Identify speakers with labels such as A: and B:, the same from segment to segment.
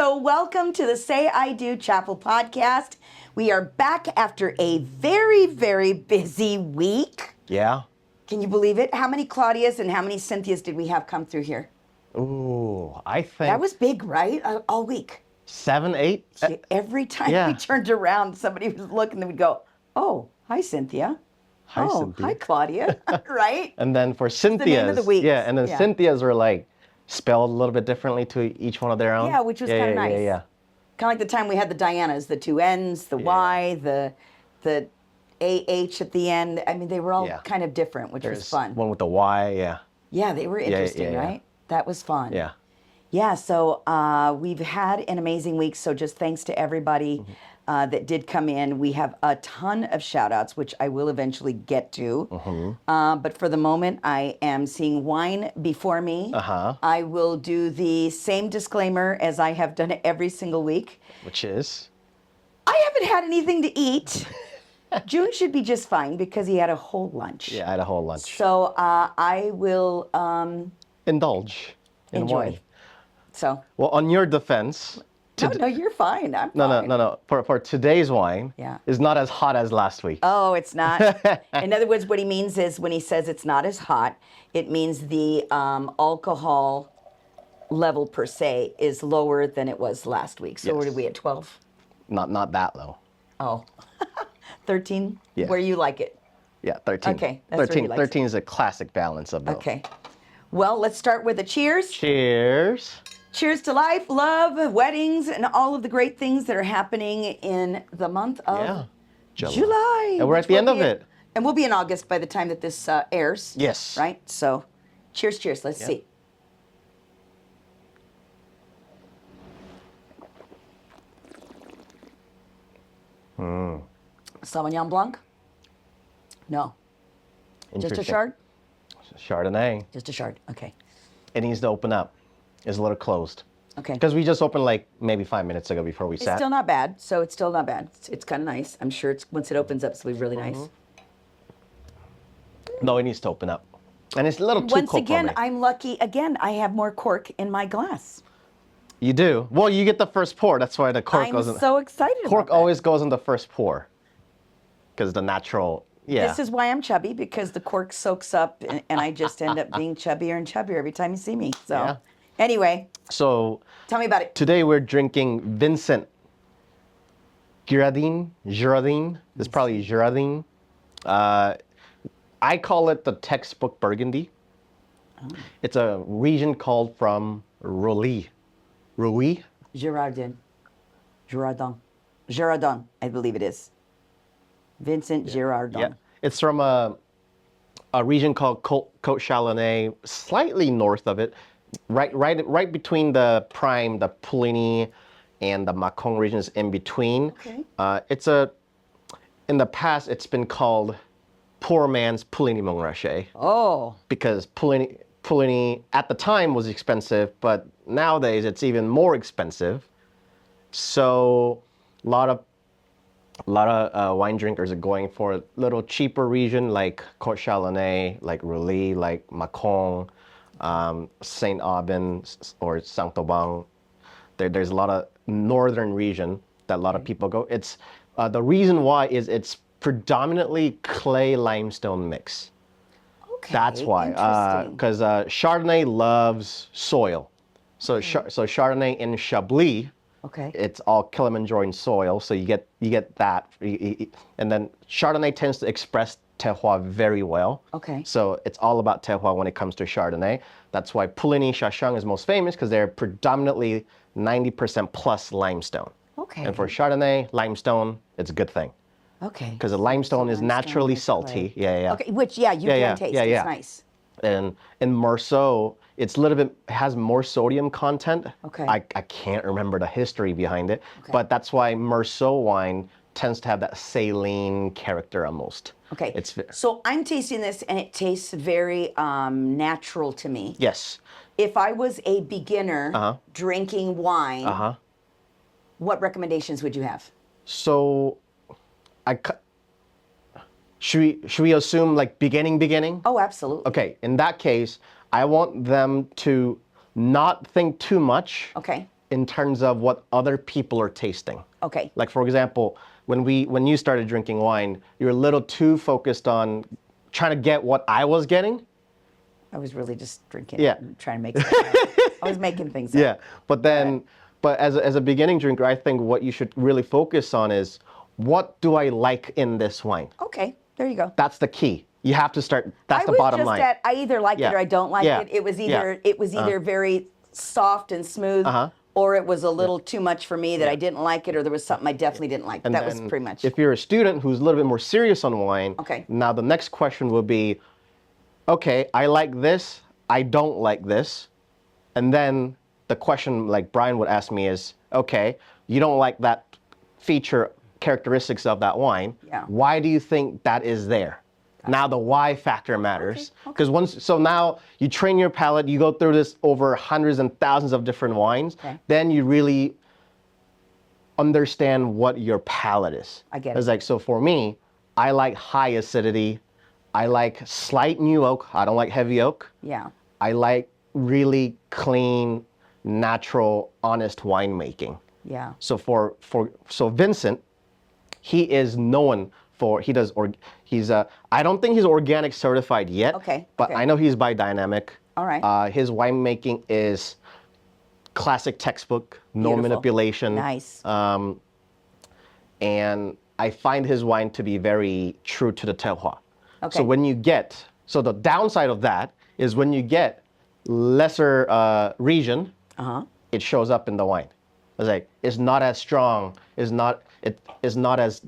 A: So welcome to the Say I Do Chapel podcast. We are back after a very, very busy week.
B: Yeah.
A: Can you believe it? How many Claudias and how many Cynthias did we have come through here?
B: Ooh, I think
A: That was big, right? All week.
B: 7, 8.
A: Every time we turned around, somebody was looking and we'd go, oh, hi, Cynthia.
B: Hi,
A: oh,
B: Cynthia.
A: hi, Claudia. Right?
B: And then for Cynthia's,
A: the name of the week.
B: yeah, and then Cynthia's are like spelled a little bit differently to each one of their own.
A: Yeah, which was kind of nice.
B: Yeah.
A: Kind of like the time we had the Dianas, the two N's, the Y, the AH at the end. I mean, they were all kind of different, which was fun.
B: One with the Y, yeah.
A: Yeah, they were interesting, right? That was fun.
B: Yeah.
A: Yeah, so we've had an amazing week, so just thanks to everybody that did come in. We have a ton of shout-outs, which I will eventually get to. But for the moment, I am seeing wine before me. I will do the same disclaimer as I have done every single week.
B: Which is?
A: I haven't had anything to eat. June should be just fine because he had a whole lunch.
B: Yeah, I had a whole lunch.
A: So I will...
B: indulge in wine.
A: So.
B: Well, on your defense...
A: No, you're fine. I'm fine.
B: No. For today's wine, is not as hot as last week.
A: Oh, it's not. In other words, what he means is when he says it's not as hot, it means the alcohol level per se is lower than it was last week. So what are we at, 12?
B: Not that low.
A: Oh, 13?
B: Yeah.
A: Where you like it?
B: Yeah, 13.
A: Okay, that's
B: 13.
A: where he likes
B: 13 is a classic balance of both.
A: Okay. Well, let's start with a cheers.
B: Cheers.
A: Cheers to life, love, weddings, and all of the great things that are happening in the month of July.
B: And we're at the end of it.
A: And we'll be in August by the time that this airs.
B: Yes.
A: Right? So, cheers. Let's see. Sauvignon Blanc? No. Just a Chard?
B: Chardonnay.
A: Just a Chard, okay.
B: It needs to open up. It's a little closed.
A: Okay.
B: Because we just opened like maybe 5 minutes ago before we sat.
A: It's still not bad. So it's still not bad. It's kind of nice. I'm sure once it opens up, it'll be really nice.
B: No, it needs to open up. And it's a little too
A: Once
B: cold
A: again,
B: for me.
A: I'm lucky. Again, I have more cork in my glass.
B: You do? Well, you get the first pour. That's why the cork goes in.
A: I'm so excited
B: Cork
A: about that.
B: always goes in the first pour. Because the natural,
A: This is why I'm chubby, because the cork soaks up and I just end up being chubbier and chubbier every time you see me. So anyway.
B: So
A: tell me about it.
B: Today we're drinking Vincent Girardin. It's probably Girardin. I call it the textbook Burgundy. It's a region called from Rouy,
A: Girardin, I believe it is. Vincent Girardin.
B: Yeah, it's from a region called Côte Chalonnais, slightly north of it, right between the Puligny and the Mâcon regions in between. Okay. In the past, it's been called poor man's Puligny-Montrachet.
A: Oh.
B: Because Puligny at the time was expensive, but nowadays it's even more expensive. So a lot of wine drinkers are going for a little cheaper region like Côte Chalonnais, like Rouy, like Mâcon, Saint Aubin or Saint-Aubin. There's a lot of northern region that a lot of people go. It's the reason why is it's predominantly clay limestone mix.
A: Okay.
B: That's why. Because Chardonnay loves soil. So Chardonnay in Chablis.
A: Okay.
B: It's all Kilimanjaroan soil, so you get that, and then Chardonnay tends to express terroir very well.
A: Okay.
B: So it's all about terroir when it comes to Chardonnay. That's why Puligny Chachang is most famous because they're predominantly 90% plus limestone.
A: Okay.
B: And for Chardonnay, limestone, it's a good thing.
A: Okay.
B: Because the limestone is naturally salty. Yeah.
A: Okay, which you can taste. It's nice.
B: And in Meursault, it's a little bit has more sodium content.
A: Okay.
B: I can't remember the history behind it, but that's why Meursault wine tends to have that saline character almost.
A: Okay. So I'm tasting this and it tastes very natural to me.
B: Yes.
A: If I was a beginner drinking wine, what recommendations would you have?
B: So should we assume like beginning?
A: Oh, absolutely.
B: Okay, in that case, I want them to not think too much.
A: Okay.
B: in terms of what other people are tasting.
A: Okay.
B: Like for example, when you started drinking wine, you're a little too focused on trying to get what I was getting.
A: I was really just drinking
B: Yeah.
A: and trying to make stuff up. I was making things up.
B: Yeah, but then, but as a beginning drinker, I think what you should really focus on is what do I like in this wine?
A: Okay, there you go.
B: That's the key. You have to start. That's the
A: I was
B: bottom
A: just
B: line.
A: I either like it or I don't like
B: Yeah.
A: it. It was
B: Yeah.
A: either very soft and smooth, or it was a little too much for me that I didn't like it, or there was something I definitely didn't like.
B: And
A: that was
B: then
A: pretty much.
B: If you're a student who's a little bit more serious on wine,
A: Okay.
B: now the next question will be, okay, I like this, I don't like this, and then the question like Brian would ask me is, okay, you don't like that feature characteristics of that wine.
A: Yeah.
B: Why do you think that is there? Now the why factor matters
A: Okay.
B: because so now you train your palate, you go through this over hundreds and thousands of different wines, then you really understand what your palate is.
A: I get it.
B: It's like, so for me, I like high acidity, I like slight new oak, I don't like heavy oak.
A: Yeah.
B: I like really clean, natural, honest winemaking.
A: Yeah.
B: So so Vincent, he is known for I don't think he's organic certified yet.
A: Okay,
B: But
A: okay.
B: I know he's biodynamic.
A: All right.
B: His winemaking is classic textbook, no
A: Beautiful.
B: manipulation.
A: Nice.
B: And I find his wine to be very true to the terroir.
A: Okay.
B: So the downside of that is when you get lesser region, it shows up in the wine. It's like it's not as strong, it is not as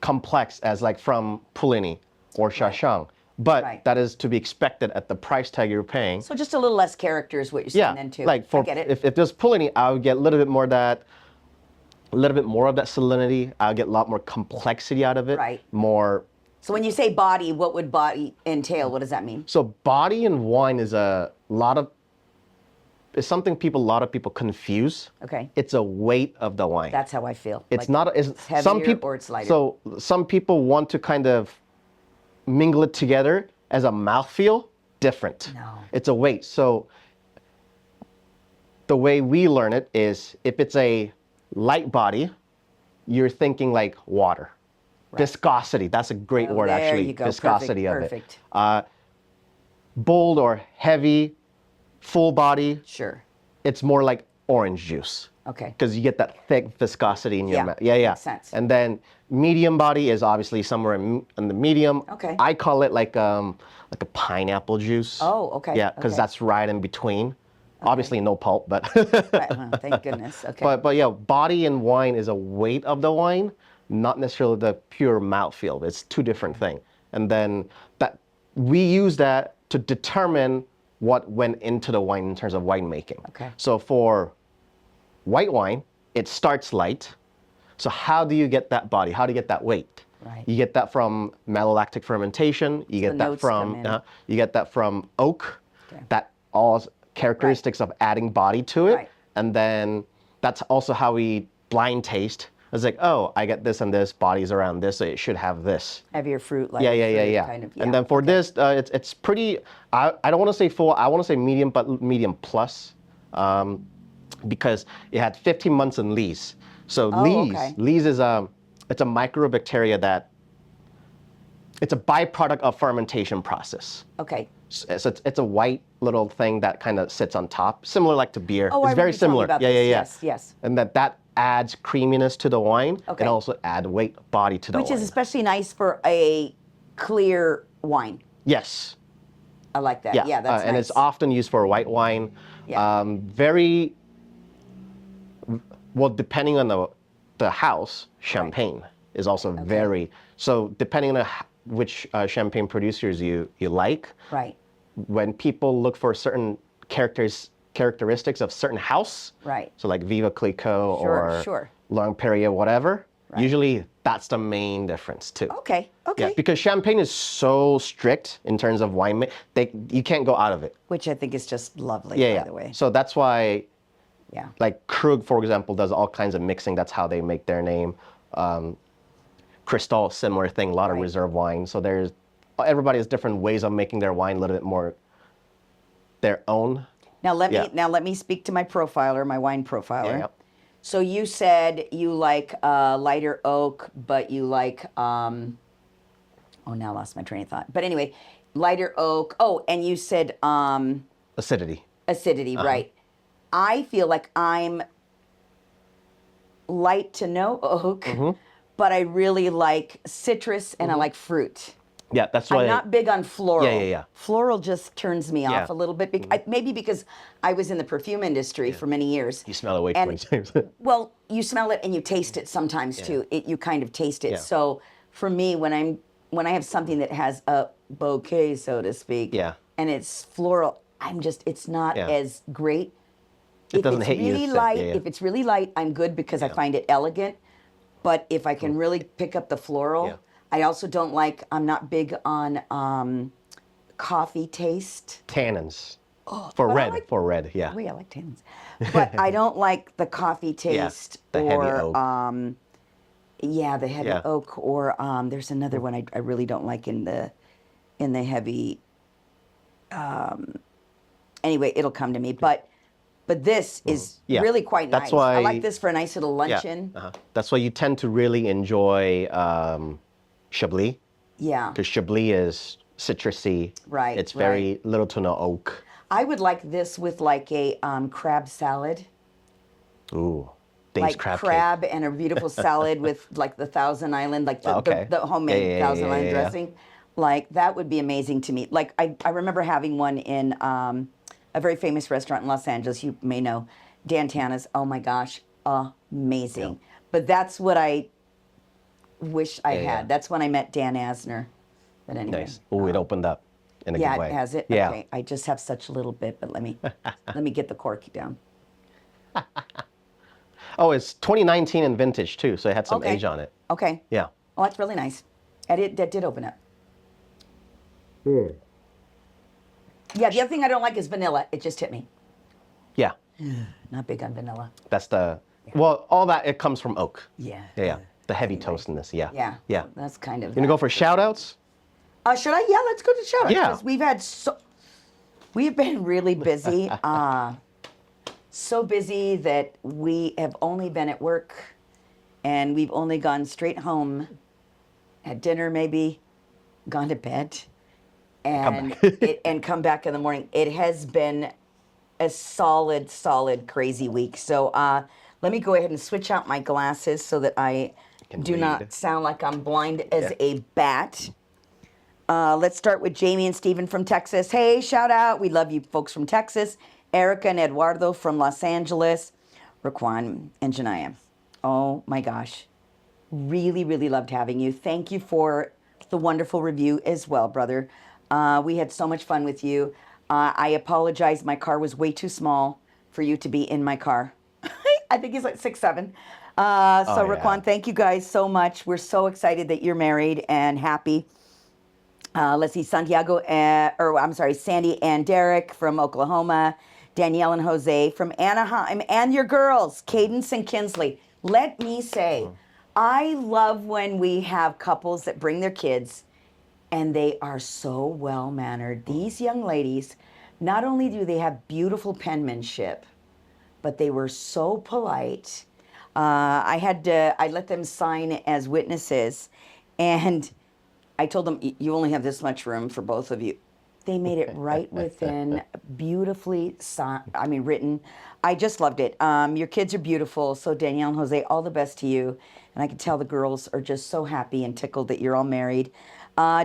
B: complex as like from Puligny or Chachang. But that is to be expected at the price tag you're paying.
A: So just a little less character is what you're saying then too.
B: Like
A: I get it.
B: if there's Puligny, I would get a little bit more of that salinity. I'll get a lot more complexity out of it.
A: Right.
B: More.
A: So when you say body, what would body entail? What does that mean?
B: So body in wine is something a lot of people confuse.
A: Okay.
B: It's a weight of the wine.
A: That's how I feel.
B: It's
A: like
B: not. It's
A: heavier
B: some people,
A: or it's lighter.
B: So some people want to kind of mingle it together as a mouthfeel. Different.
A: No.
B: It's a weight. So the way we learn it is if it's a light body, you're thinking like water. Right. Viscosity. That's a great word
A: there
B: actually.
A: You go.
B: Viscosity
A: Perfect.
B: of it. Bold or heavy, full body.
A: Sure.
B: It's more like orange juice.
A: Okay.
B: Because you get that thick viscosity in your mouth. Yeah.
A: Makes sense.
B: And then medium body is obviously somewhere in the medium.
A: Okay.
B: I call it like a pineapple juice.
A: Oh, okay.
B: Yeah, because that's right in between. Okay. Obviously no pulp, but.
A: Right. Thank goodness. Okay.
B: But yeah, body in wine is a weight of the wine, not necessarily the pure mouthfeel. It's two different things. And then we use that to determine what went into the wine in terms of winemaking.
A: Okay.
B: So for white wine, it starts light. So how do you get that body? How do you get that weight?
A: Right.
B: You get that from malolactic fermentation. You get that from oak.
A: Okay.
B: That all characteristics of adding body to it.
A: Right.
B: And then that's also how we blind taste. It's like, oh, I get this and this, body's around this, so it should have this.
A: Heavier fruit, like
B: yeah.
A: Kind of,
B: And then for this, it's pretty. I don't want to say full. I want to say medium, but medium plus, because it had 15 months in lees. So lees is it's a microbacteria that it's a byproduct of fermentation process.
A: Okay.
B: So it's a white little thing that kind of sits on top, similar like to beer.
A: Oh,
B: it's very similar. Yeah.
A: Yes.
B: And that adds creaminess to the wine.
A: Okay.
B: And also add weight, body to the wine.
A: Which is especially nice for a clear wine.
B: Yes.
A: I like that.
B: Yeah,
A: Yeah, that's
B: and
A: nice.
B: it's often used for white wine.
A: Yeah.
B: Very well, depending on the house, champagne is also very. So depending on which champagne producers you like.
A: Right.
B: When people look for certain characteristics of certain house.
A: Right.
B: So like Viva Clicquot or Long Perrier, whatever. Right. Usually that's the main difference too.
A: Okay.
B: Yeah, because champagne is so strict in terms of wine. You can't go out of it.
A: Which I think is just lovely, by the way.
B: So that's why,
A: yeah.
B: Like Krug, for example, does all kinds of mixing. That's how they make their name. Cristal, similar thing, a lot of reserve wine. So everybody has different ways of making their wine a little bit more their own.
A: Now let
B: Yeah.
A: me let me speak to my profiler, my wine profiler.
B: Yeah.
A: So you said you like lighter oak, but you like oh, now I lost my train of thought. But anyway, lighter oak. Oh, and you said
B: Acidity.
A: acidity, right? I feel like I'm light to no oak, but I really like citrus and I like fruit.
B: Yeah, that's why.
A: I'm not big on floral.
B: Yeah.
A: Floral just turns me
B: Yeah.
A: off a little bit. Maybe because I was in the perfume industry for many years.
B: You smell it way too
A: And-
B: many times.
A: Well, you smell it and you taste it sometimes too. You kind of taste it.
B: Yeah.
A: So for me, when I have something that has a bouquet, so to speak,
B: Yeah.
A: and it's floral, it's not
B: Yeah.
A: as great.
B: It
A: If
B: doesn't
A: it's
B: hit you.
A: really
B: so-
A: light,
B: yeah.
A: if it's really light, I'm good because I find it elegant. But if I can really pick up the floral,
B: Yeah.
A: I also don't like. I'm not big on coffee taste.
B: Tannins.
A: but I
B: red.
A: like-
B: For red, yeah.
A: Wait, I like tannins, but I don't like the coffee taste
B: the
A: or
B: heavy oak.
A: the heavy
B: Yeah.
A: oak or there's another one I really don't like in the heavy. Anyway, it'll come to me, but this is
B: Yeah.
A: really quite
B: That's
A: nice. I
B: why-
A: like this for a nice little luncheon.
B: That's why you tend to really enjoy Chablis,
A: Yeah.
B: because Chablis is citrusy.
A: Right,
B: It's very little to no oak.
A: I would like this with like a crab salad.
B: Ooh, Dave's
A: Like
B: crab,
A: crab and a beautiful salad with like the Thousand Island, like the,
B: Okay.
A: the homemade
B: Yeah,
A: Thousand Island
B: yeah.
A: dressing. Like that would be amazing to me. Like I remember having one in a very famous restaurant in Los Angeles. You may know, Dan Tana's. Oh my gosh, amazing.
B: Yeah.
A: But that's what I wish I
B: Yeah,
A: had.
B: yeah.
A: That's when I met Dan Asner. But anyway.
B: Nice. Ooh, it opened up in a
A: Yeah,
B: good way.
A: it has it.
B: Yeah.
A: Okay, I just have such a little bit, but let me get the cork down.
B: Oh, it's 2019 in vintage too, so it had some
A: Okay.
B: age on it.
A: Okay.
B: Yeah.
A: Oh, that's really nice. That did open up. Yeah, the other thing I don't like is vanilla. It just hit me.
B: Yeah.
A: Not big on vanilla.
B: That's the well, all that it comes from oak.
A: Yeah.
B: Yeah. The heavy
A: Anyway.
B: toastiness. Yeah.
A: Yeah.
B: Yeah.
A: That's kind of.
B: You gonna go for shout outs?
A: Should I? Yeah, let's go to shout outs.
B: Yeah.
A: 'Cause we've been really busy. So busy that we have only been at work and we've only gone straight home, had dinner maybe, gone to bed, and come back in the morning. It has been a solid, crazy week. So let me go ahead and switch out my glasses so that I do
B: read.
A: not sound like I'm blind as a bat. Let's start with Jamie and Stephen from Texas. Hey, shout out. We love you folks from Texas. Erica and Eduardo from Los Angeles. Raquan and Janaya. Oh my gosh. Really, really loved having you. Thank you for the wonderful review as well, brother. We had so much fun with you. I apologize. My car was way too small for you to be in my car. I think he's like 6'7". Raquan, thank you guys so much. We're so excited that you're married and happy. Let's see, Sandy and Derek from Oklahoma, Danielle and Jose from Anaheim, and your girls, Cadence and Kinsley. Let me say, I love when we have couples that bring their kids and they are so well-mannered. These young ladies, not only do they have beautiful penmanship, but they were so polite. I let them sign as witnesses, and I told them, you only have this much room for both of you. They made it right within, beautifully written. I just loved it. Your kids are beautiful. So Danielle and Jose, all the best to you. And I can tell the girls are just so happy and tickled that you're all married.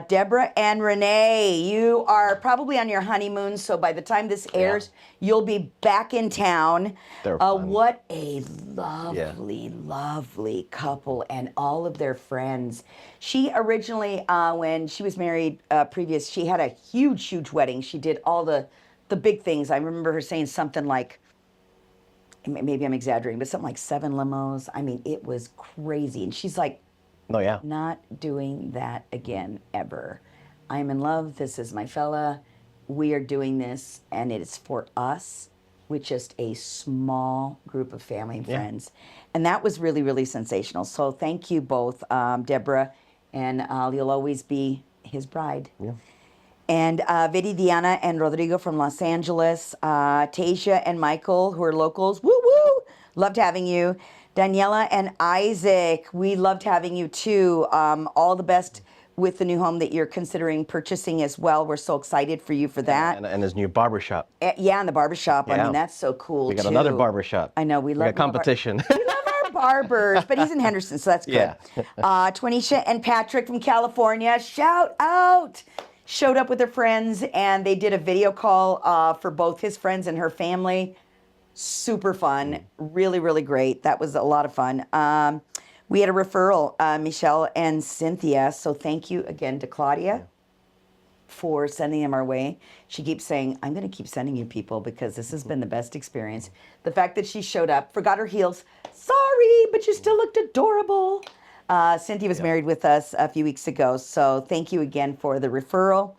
A: Deborah and Renee, you are probably on your honeymoon. So by the time this airs, you'll be back in town.
B: They're fun.
A: What a lovely couple and all of their friends. She originally, when she was married she had a huge wedding. She did all the big things. I remember her saying something like, maybe I'm exaggerating, but something like 7 limos. I mean, it was crazy. And she's like, not doing that again, ever. I'm in love. This is my fella. We are doing this, and it is for us with just a small group of family and friends. And that was really, really sensational. So thank you both, Deborah, and you'll always be his bride. Yeah. And Vidi, Diana, and Rodrigo from Los Angeles. Tasia and Michael, who are locals. Woo woo! Loved having you. Daniela and Isaac, we loved having you too. All the best with the new home that you're considering purchasing as well. We're so excited for you for that.
B: And his new barbershop.
A: Yeah, in the barbershop. I
B: Yeah.
A: mean, that's so cool
B: We got
A: too.
B: another barbershop.
A: I know,
B: We got competition.
A: We love our barbers, but he's in Henderson, so that's good.
B: Yeah.
A: Twanisha and Patrick from California, shout out! Showed up with their friends, and they did a video call for both his friends and her family. Super fun, really, really great. That was a lot of fun. We had a referral, Michelle and Cynthia, so thank you again to Claudia for sending them our way. She keeps saying, I'm going to keep sending you people because this has been the best experience. The fact that she showed up, forgot her heels. Sorry, but you still looked adorable. Cynthia was married with us a few weeks ago, so thank you again for the referral.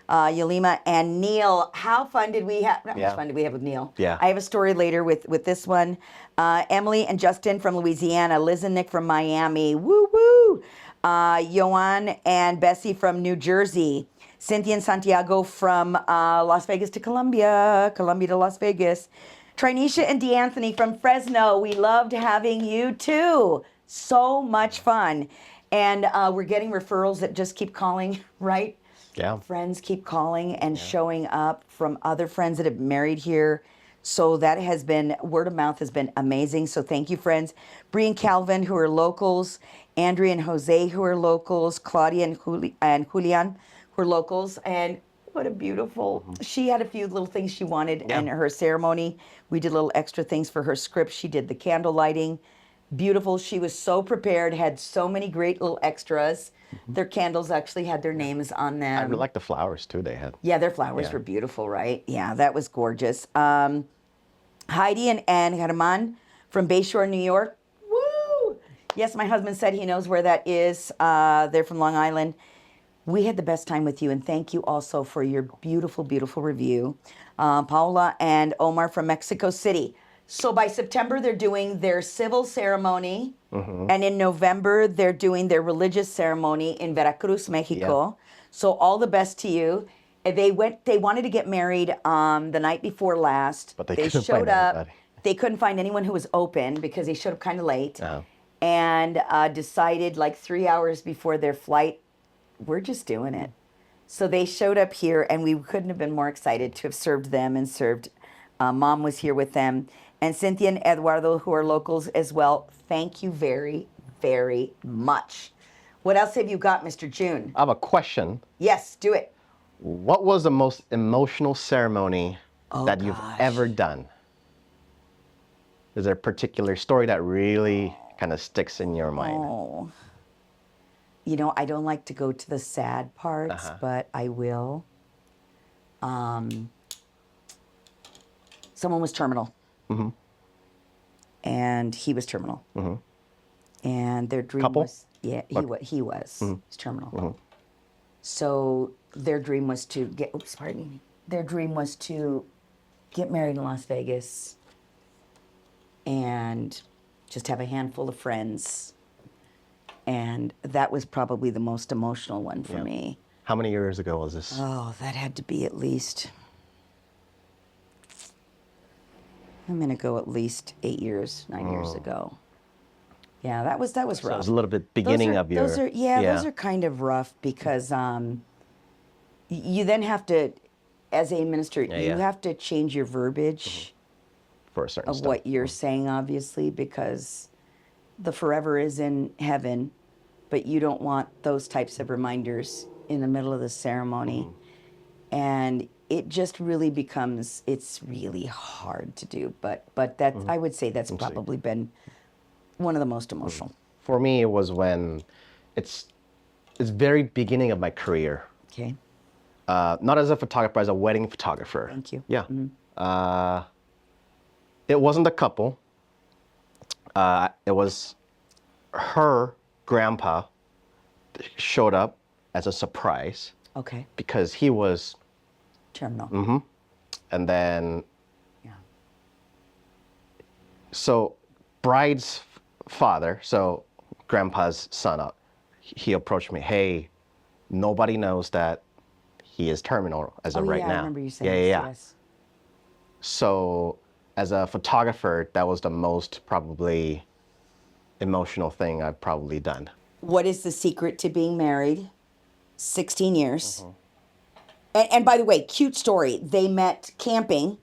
A: Yolima and Neil, how fun did we have? How much fun did we have with Neil?
B: Yeah.
A: I have a story later with this one. Emily and Justin from Louisiana, Liz and Nick from Miami, woo woo. Joanne and Bessie from New Jersey. Cynthia and Santiago from Las Vegas to Colombia, Colombia to Las Vegas. Trinisha and DeAnthony from Fresno, we loved having you too. So much fun. And we're getting referrals that just keep calling, right?
B: Yeah.
A: Friends keep calling and showing up from other friends that have married here. So that has been, word of mouth has been amazing. So thank you, friends. Bree and Calvin, who are locals. Andrea and Jose, who are locals. Claudia and Julian, who are locals. And what a beautiful, she had a few little things she wanted in her ceremony. We did little extra things for her script. She did the candle lighting. Beautiful. She was so prepared, had so many great little extras. Their candles actually had their names on them.
B: I really like the flowers too they had.
A: Yeah, their flowers were beautiful, right? Yeah, that was gorgeous. Heidi and Herman from Bayshore, New York. Woo! Yes, my husband said he knows where that is. They're from Long Island. We had the best time with you, and thank you also for your beautiful, beautiful review. Paula and Omar from Mexico City. So by September, they're doing their civil ceremony, and in November, they're doing their religious ceremony in Veracruz, Mexico. So all the best to you. They wanted to get married the night before last.
B: But they couldn't
A: showed
B: find
A: up.
B: anybody.
A: They couldn't find anyone who was open because they showed up kind of late,
B: Uh-huh.
A: and decided like 3 hours before their flight, we're just doing it. So they showed up here, and we couldn't have been more excited to have served them and served. Mom was here with them. And Cynthia and Eduardo, who are locals as well, thank you very, very much. What else have you got, Mr. June?
B: I have a question.
A: Yes, do it.
B: What was the most emotional ceremony that you've
A: gosh.
B: ever done? Is there a particular story that really kind of sticks in your mind?
A: Oh. You know, I don't like to go to the sad parts, but I will. Someone was terminal. And he was terminal. And their dream
B: Couple?
A: was, he was. He's terminal. So their dream was to their dream was to get married in Las Vegas and just have a handful of friends. And that was probably the most emotional one for me.
B: How many years ago was this?
A: Oh, that had to be at least, I'm gonna go at least 8 years, 9 years ago. Yeah, that was rough.
B: So it was a little bit beginning of your...
A: Those are kind of rough because you then have to, as a minister, you have to change your verbiage
B: for a certain
A: of what you're saying, obviously, because the forever is in heaven, but you don't want those types of reminders in the middle of the ceremony. And it just really becomes, it's really hard to do. But that, I would say that's probably been one of the most emotional.
B: For me, it was when it's very beginning of my career.
A: Okay.
B: Not as a photographer, as a wedding photographer.
A: Thank you.
B: Yeah. It wasn't a couple. It was her grandpa showed up as a surprise
A: Okay.
B: because he was,
A: Terminal.
B: and then,
A: Yeah.
B: so bride's father, so grandpa's son, he approached me, hey, nobody knows that he is terminal as of
A: Oh,
B: right
A: yeah,
B: now.
A: I remember you saying
B: yeah,
A: this,
B: yeah, yeah.
A: yes.
B: So as a photographer, that was the most probably emotional thing I've probably done.
A: What is the secret to being married? 16 years. And by the way, cute story. They met camping.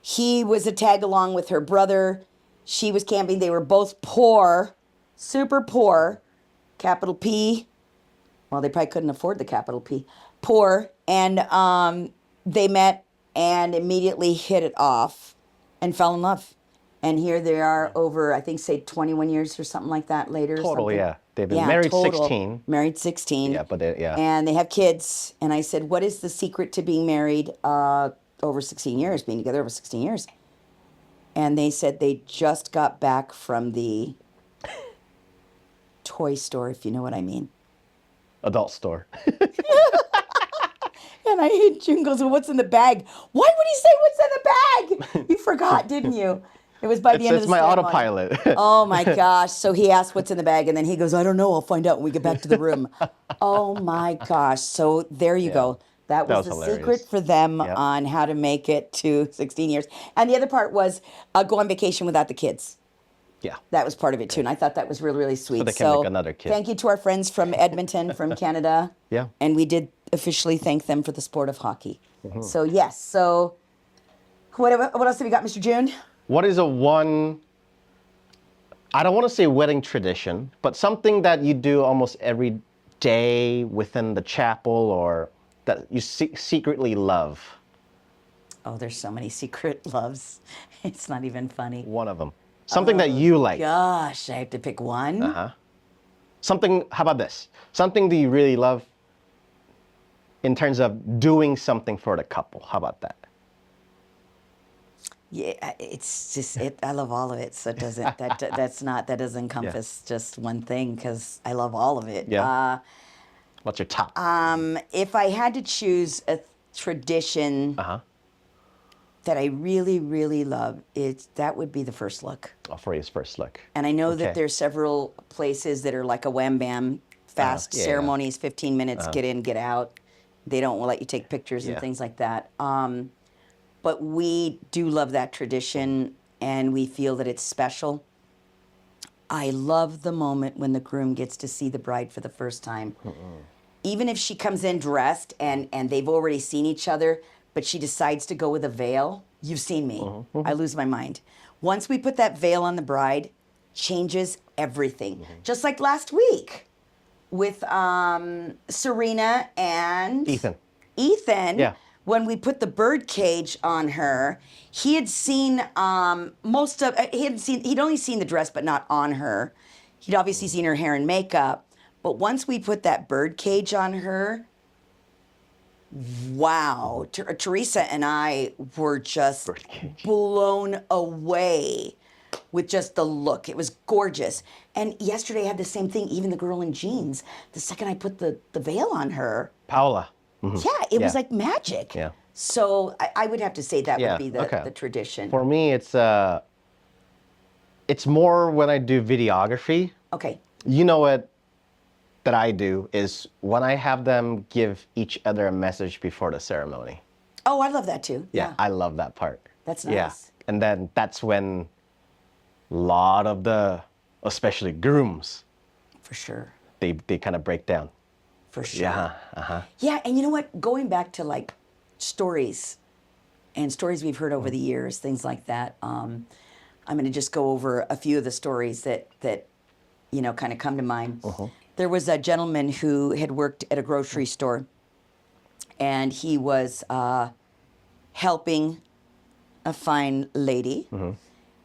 A: He was a tag along with her brother. She was camping. They were both poor, super poor, capital P. Well, they probably couldn't afford the capital P. Poor. And they met and immediately hit it off and fell in love. And here they are over, I think, say 21 years or something like that later.
B: Total,
A: something.
B: yeah. They've been married
A: total.
B: 16.
A: Married 16.
B: Yeah, but yeah.
A: And they have kids. And I said, what is the secret to being married over 16 years, being together over 16 years? And they said they just got back from the toy store, if you know what I mean.
B: Adult store.
A: And I hate June goes, well, what's in the bag? Why would he say what's in the bag? You forgot, didn't you? It was by the end of the
B: It's my
A: ceremony.
B: autopilot.
A: Oh my gosh. So he asked what's in the bag and then he goes, I don't know. I'll find out when we get back to the room. Oh my gosh. So there you go. That was the
B: hilarious.
A: secret for them
B: Yep.
A: on how to make it to 16 years. And the other part was go on vacation without the kids.
B: Yeah.
A: That was part of it too. And I thought that was really, really sweet.
B: they can make another kid.
A: Thank you to our friends from Edmonton, from Canada.
B: Yeah.
A: And we did officially thank them for the sport of hockey.
B: Mm-hmm.
A: So yes. So what else have we got, Mr. June?
B: What is a one, I don't want to say wedding tradition, but something that you do almost every day within the chapel or that you secretly love?
A: Oh, there's so many secret loves. It's not even funny.
B: One of them. Something that you like.
A: Gosh, I have to pick one.
B: Uh-huh. Something, how about this? Something that you really love in terms of doing something for the couple. How about that?
A: Yeah, it's just I love all of it. So it doesn't that doesn't encompass just one thing because I love all of it.
B: Yeah. What's your top?
A: If I had to choose a tradition
B: Uh-huh.
A: that I really, really love, that would be the first look.
B: Oh, for his first look.
A: And I know
B: Okay.
A: that there's several places that are like a wham bam fast
B: yeah.
A: ceremonies, 15 minutes, get in, get out. They don't let you take pictures and
B: Yeah.
A: things like that. But we do love that tradition and we feel that it's special. I love the moment when the groom gets to see the bride for the first time. Even if she comes in dressed and they've already seen each other, but she decides to go with a veil, you've seen me. I lose my mind. Once we put that veil on the bride, changes everything. Just like last week with Serena and Ethan.
B: Yeah.
A: When we put the bird cage on her, he had seen he'd only seen the dress but not on her. He'd obviously seen her hair and makeup, but once we put that bird cage on her, wow, Teresa and I were just blown away with just the look. It was gorgeous. And yesterday I had the same thing, even the girl in jeans. The second I put the veil on her,
B: Paola.
A: yeah, it was like magic.
B: Yeah.
A: So I would have to say that would be the
B: okay.
A: tradition.
B: For me, it's more when I do videography.
A: Okay.
B: You know what that I do is when I have them give each other a message before the ceremony.
A: Oh, I love that too.
B: Yeah, I love that part.
A: That's nice.
B: Yeah, and then that's when a lot of the, especially grooms,
A: For sure.
B: they kind of break down.
A: For sure.
B: Yeah,
A: Yeah, and you know what? Going back to like stories and stories we've heard over the years, things like that. I'm going to just go over a few of the stories that you know kind of come to mind. There was a gentleman who had worked at a grocery store, and he was helping a fine lady,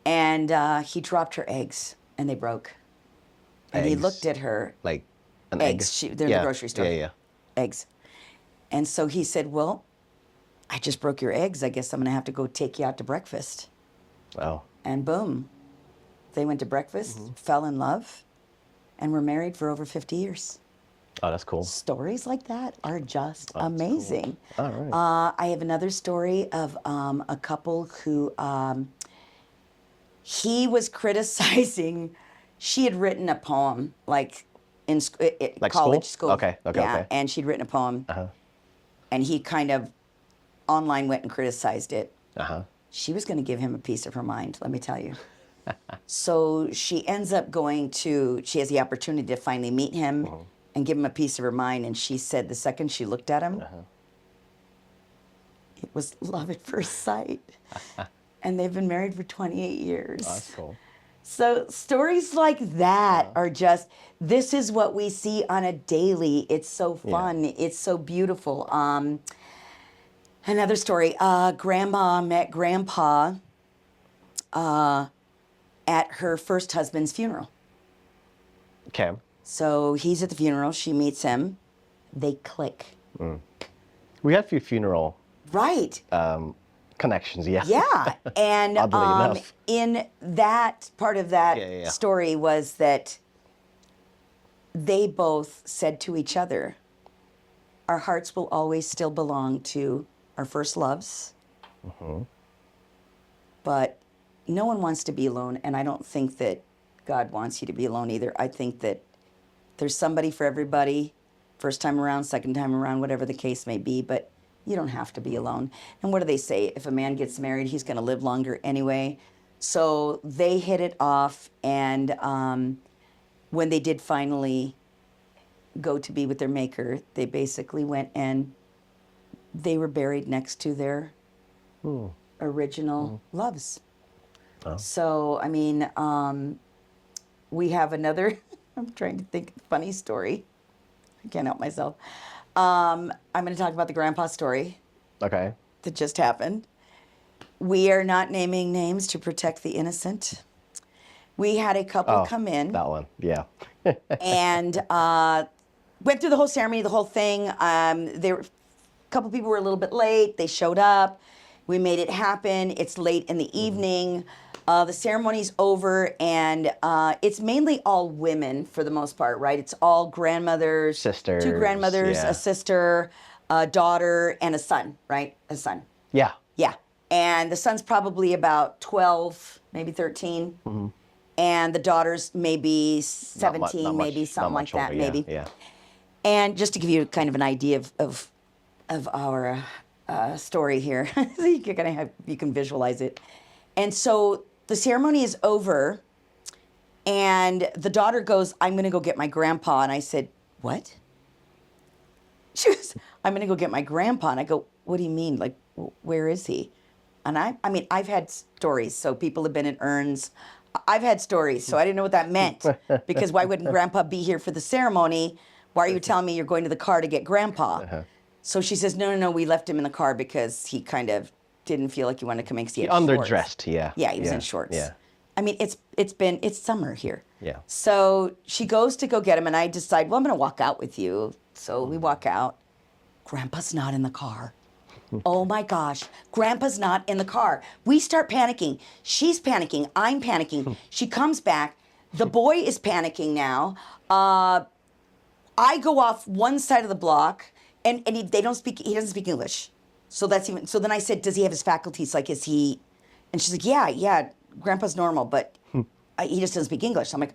A: and he dropped her eggs, and they broke. And he
B: Eggs?
A: looked at her.
B: like an
A: Eggs.
B: egg.
A: They're in the grocery store.
B: Yeah.
A: Eggs. And so he said, well, I just broke your eggs. I guess I'm going to have to go take you out to breakfast.
B: Oh,
A: And boom, they went to breakfast, fell in love, and were married for over 50 years.
B: oh, that's cool.
A: Stories like that are just amazing.
B: All right.
A: I have another story of a couple who he was criticizing. She had written a poem, like in
B: Like
A: college
B: school? Okay,
A: yeah,
B: okay.
A: and she'd written a poem. and he kind of online went and criticized it.
B: Uh-huh.
A: She was going to give him a piece of her mind, let me tell you. So she ends up she has the opportunity to finally meet him and give him a piece of her mind. And she said the second she looked at him, it was love at first sight. And they've been married for 28 years.
B: Oh, that's cool.
A: So stories like that are just, this is what we see on a daily. It's so fun.
B: Yeah.
A: It's so beautiful. Another story, Grandma met Grandpa at her first husband's funeral.
B: Okay.
A: So he's at the funeral, she meets him, they click.
B: We had a few funeral
A: Right.
B: connections, yeah.
A: Yeah. And
B: Oddly enough.
A: in that part of that story was that they both said to each other, our hearts will always still belong to our first loves. But no one wants to be alone, and I don't think that God wants you to be alone either. I think that there's somebody for everybody, first time around, second time around, whatever the case may be, but you don't have to be alone. And what do they say? If a man gets married, he's going to live longer anyway. So they hit it off, and when they did finally go to be with their maker, they basically went and they were buried next to their original loves.
B: Oh.
A: So, I mean, we have another, I'm trying to think of a funny story. I can't help myself. I'm going to talk about the grandpa story
B: Okay.
A: that just happened. We are not naming names to protect the innocent. We had a couple come in.
B: That one, yeah.
A: And went through the whole ceremony, the whole thing. A couple people were a little bit late. They showed up. We made it happen. It's late in the evening. The ceremony's over, and it's mainly all women for the most part, right? It's all grandmothers,
B: Sisters,
A: two grandmothers,
B: yeah.
A: a sister, a daughter, and a son, right? A son.
B: Yeah.
A: Yeah. And the son's probably about 12, maybe 13. And the daughter's maybe 17,
B: not
A: maybe
B: much,
A: something
B: not
A: like
B: much
A: that,
B: older,
A: maybe.
B: Yeah.
A: And just to give you kind of an idea of our story here, so you can visualize it. And so the ceremony is over, and the daughter goes, I'm going to go get my grandpa. And I said, what? She goes, I'm going to go get my grandpa. And I go, what do you mean? Like, where is he? And I mean, I've had stories. So people have been in urns. I've had stories, so I didn't know what that meant. Because why wouldn't grandpa be here for the ceremony? Why are you telling me you're going to the car to get grandpa? So she says, no, we left him in the car because he kind of didn't feel like he wanted to come in because he had
B: Underdressed,
A: shorts.
B: yeah.
A: Yeah, he was in shorts.
B: Yeah.
A: I mean, it's summer here.
B: Yeah.
A: So she goes to go get him, and I decide, well, I'm going to walk out with you. So we walk out. Grandpa's not in the car. Oh my gosh, Grandpa's not in the car. We start panicking. She's panicking. I'm panicking. She comes back. The boy is panicking now. I go off one side of the block, and he doesn't speak English. So then I said, does he have his faculties? Like, is he, and she's like, yeah, Grandpa's normal, but he just doesn't speak English. So I'm like,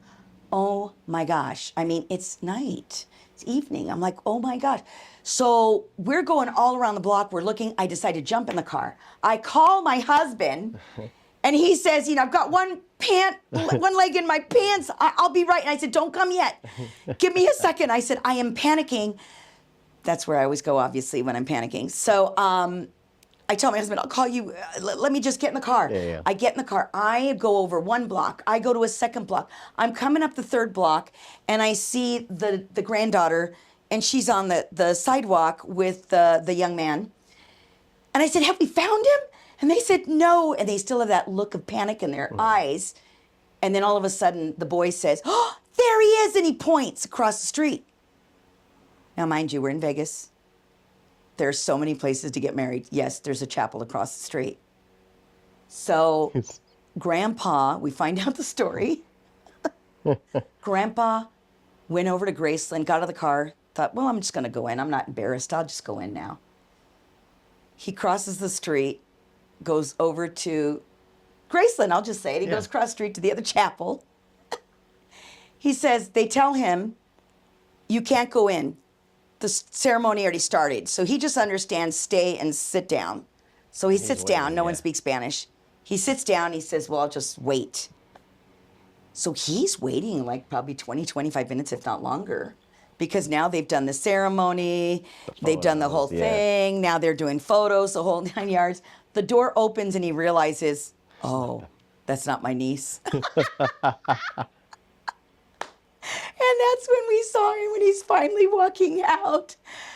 A: oh my gosh. I mean, it's night. It's evening. I'm like, oh my gosh. So we're going all around the block. We're looking. I decide to jump in the car. I call my husband, and he says, I've got one leg in my pants. I'll be right. And I said, don't come yet. Give me a second. I said, I am panicking. That's where I always go, obviously, when I'm panicking. So I tell my husband, I'll call you. Let me just get in the car.
B: Yeah.
A: I get in the car. I go over one block. I go to a second block. I'm coming up the third block, and I see the granddaughter, and she's on the sidewalk with the young man. And I said, have we found him? And they said, no. And they still have that look of panic in their eyes. And then all of a sudden, the boy says, oh, there he is. And he points across the street. Now, mind you, we're in Vegas. There's so many places to get married. Yes, there's a chapel across the street. So Grandpa, we find out the story. Grandpa went over to Graceland, got out of the car, thought, well, I'm just going to go in. I'm not embarrassed. I'll just go in now. He crosses the street, goes over to Graceland, I'll just say it. He goes across the street to the other chapel. He says, they tell him, you can't go in. the ceremony already started. So he just understands stay and sit down. So he sits down.
B: waiting,
A: No one
B: yeah.
A: speaks Spanish. He sits down. He says, well, I'll just wait. So he's waiting like probably 20, 25 minutes, if not longer. Because now they've done the ceremony. They've done the whole
B: photos, yeah.
A: thing. Now they're doing photos, the whole 9 yards. The door opens and he realizes, oh, that's not my niece. And that's when we saw him when he's finally walking out.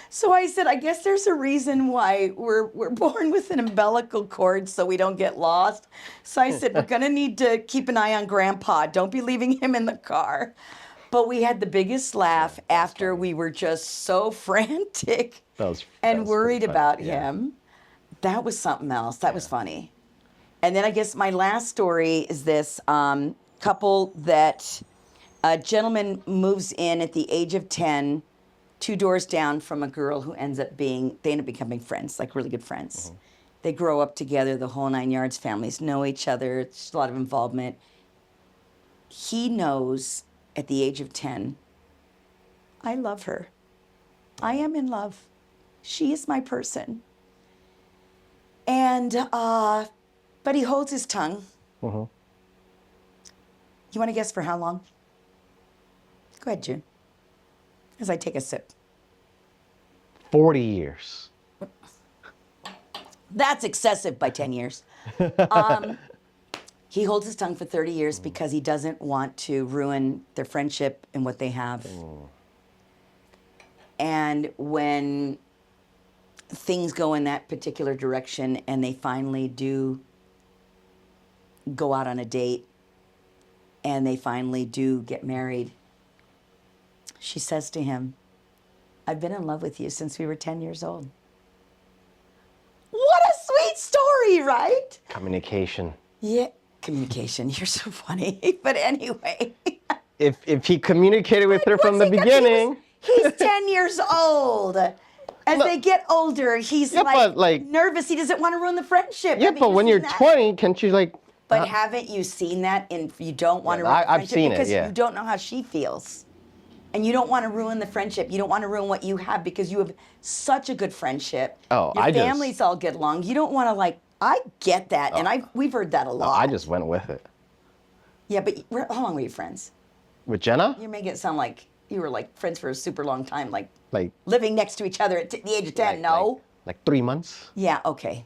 A: So I said, I guess there's a reason why we're born with an umbilical cord so we don't get lost. So I said, we're going to need to keep an eye on Grandpa. Don't be leaving him in the car. But we had the biggest laugh after we were just so frantic
B: that
A: and
B: was
A: worried
B: pretty funny,
A: about
B: yeah.
A: him. That was something else. That was funny. And then I guess my last story is this couple that a gentleman moves in at the age of 10, 2 doors down from a girl who they end up becoming friends, like really good friends. They grow up together, the whole 9 yards, families know each other, there's a lot of involvement. He knows at the age of 10, I love her. I am in love. She is my person. And, but he holds his tongue. You want to guess for how long? Go ahead, June. As I take a sip.
B: 40 years.
A: That's excessive by 10 years. He holds his tongue for 30 years because he doesn't want to ruin their friendship and what they have. And when things go in that particular direction and they finally do go out on a date and they finally do get married, she says to him, I've been in love with you since we were 10 years old. What a sweet story, right?
B: Communication.
A: Yeah, communication. You're so funny. But anyway.
B: If he communicated with her from the
A: Because
B: beginning.
A: He's 10 years old. As they get older, he's nervous. He doesn't want to ruin the friendship.
B: Yeah,
A: Haven't
B: but
A: you
B: when
A: seen
B: you're
A: that?
B: 20, can't you like...
A: But haven't you seen that? You don't want to ruin the
B: I've
A: friendship
B: seen it,
A: because
B: yeah.
A: you don't know how she feels. And you don't want to ruin the friendship. You don't want to ruin what you have because you have such a good friendship.
B: Oh,
A: Your families all get along. You don't want to I get that. And we've heard that a lot.
B: I just went with it.
A: Yeah, but how long were you friends?
B: With Jenna?
A: You're making it sound like you were friends for a super long time, like
B: Like
A: living next to each other at the age of 10. No?
B: Like 3 months.
A: Yeah, okay.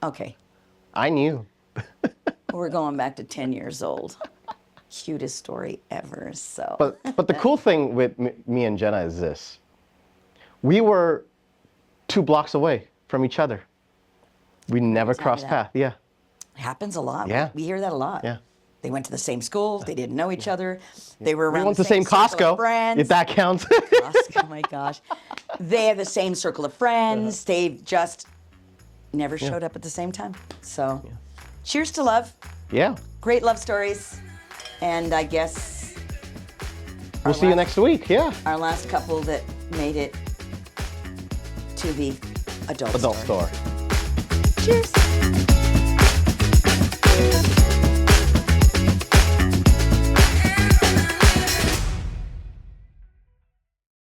A: Okay.
B: I knew.
A: We're going back to 10 years old. Cutest story ever, so.
B: But the cool thing with me and Jenna is this. We were 2 blocks away from each other. We never crossed paths. Yeah.
A: It happens a lot.
B: Yeah.
A: We hear that a lot.
B: Yeah.
A: They went to the same schools. They didn't know each other. They were around
B: We went to the same
A: circle of
B: Costco,
A: friends.
B: if that counts.
A: Costco, my gosh. They have the same circle of friends. They just never showed up at the same time. So, cheers to love.
B: Yeah.
A: Great love stories. And I guess
B: We'll see you next week. Yeah.
A: our last couple that made it to the adult
B: Adult
A: store.
B: store.
A: Cheers.